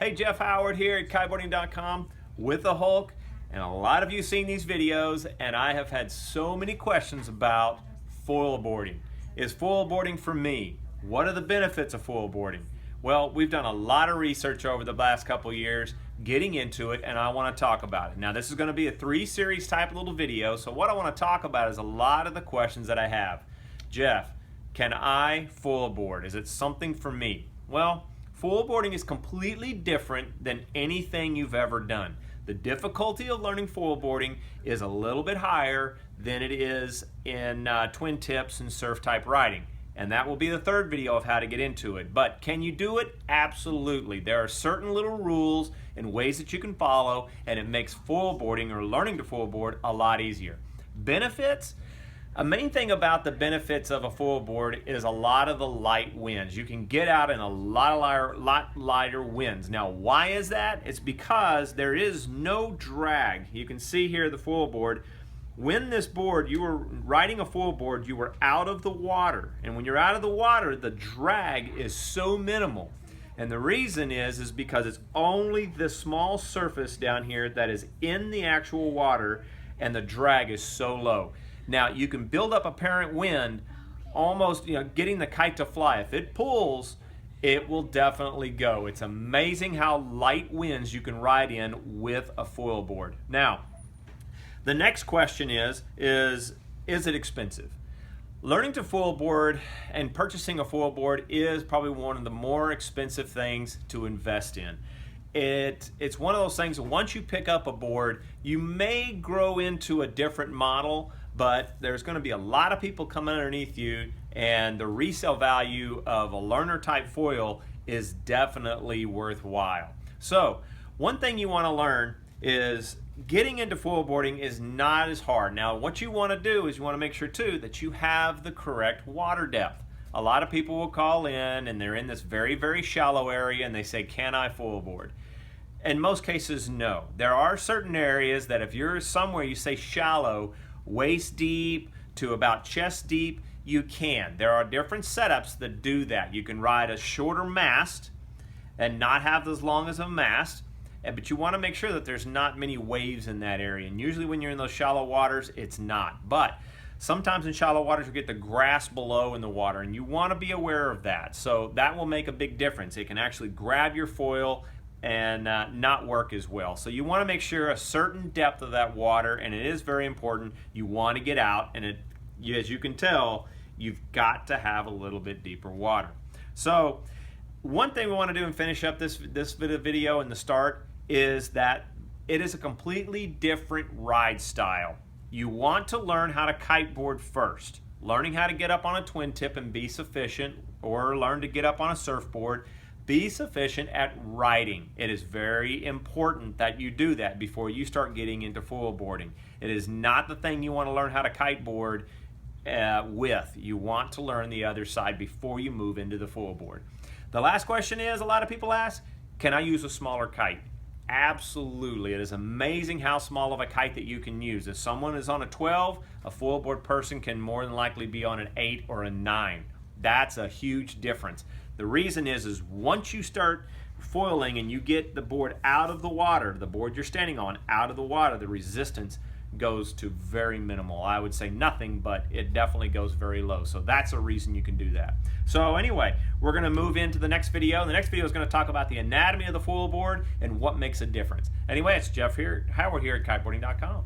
Hey, Jeff Howard here at Kiteboarding.com with the Hulk, and a lot of you seen these videos, and I have had so many questions about foil boarding. Is foil boarding for me? What are the benefits of foil boarding? Well, we've done a lot of research over the last couple years getting into it, and I want to talk about it. Now, this is going to be a 3-series type little video, so what I want to talk about is a lot of the questions that I have. Jeff, can I foil board? Is it something for me? Well, foil boarding is completely different than anything you've ever done. The difficulty of learning foil boarding is a little bit higher than it is in twin tips and surf type riding. And that will be the third video of how to get into it. But can you do it? Absolutely. There are certain little rules and ways that you can follow, and it makes foil boarding or learning to foil board a lot easier. Benefits? A main thing about the benefits of a foil board is a lot of the light winds. You can get out in a lot lighter winds. Now, why is that? It's because there is no drag. You can see here the foil board. When this board, you were riding a foil board, you were out of the water. And when you're out of the water, the drag is so minimal. And the reason is because it's only this small surface down here that is in the actual water, and the drag is so low. Now, you can build up apparent wind, almost, getting the kite to fly. If it pulls, it will definitely go. It's amazing how light winds you can ride in with a foil board. Now, the next question is it expensive? Learning to foil board and purchasing a foil board is probably one of the more expensive things to invest in. It's one of those things that once you pick up a board, you may grow into a different model, but there's going to be a lot of people coming underneath you, and the resale value of a learner type foil is definitely worthwhile. So one thing you want to learn is getting into foil boarding is not as hard. Now, what you want to do is you want to make sure too that you have the correct water depth. A lot of people will call in and they're in this very, very shallow area and they say, can I foil board? In most cases, no. There are certain areas that if you're somewhere you say shallow, waist deep to about chest deep, you can. There are different setups that do that. You can ride a shorter mast and not have as long as a mast, but you want to make sure that there's not many waves in that area. And usually when you're in those shallow waters, it's not. But sometimes in shallow waters you get the grass below in the water, and you want to be aware of that. So that will make a big difference. It can actually grab your foil and not work as well. So you want to make sure a certain depth of that water, and it is very important, you want to get out, and as you can tell, you've got to have a little bit deeper water. So one thing we want to do and finish up this video in the start is that it is a completely different ride style. You want to learn how to kiteboard first. Learning how to get up on a twin tip and be sufficient, or learn to get up on a surfboard. Be sufficient at riding. It is very important that you do that before you start getting into foil boarding. It is not the thing you want to learn how to kiteboard with. You want to learn the other side before you move into the foil board. The last question is, a lot of people ask, can I use a smaller kite? Absolutely. It is amazing how small of a kite that you can use. If someone is on a 12, a foil board person can more than likely be on an 8 or a 9. That's a huge difference. The reason is once you start foiling and you get the board out of the water, the board you're standing on out of the water, the resistance goes to very minimal. I would say nothing, but it definitely goes very low. So that's a reason you can do that. So anyway, we're going to move into the next video. The next video is going to talk about the anatomy of the foil board and what makes a difference. Anyway, it's Jeff Howard here at Kiteboarding.com.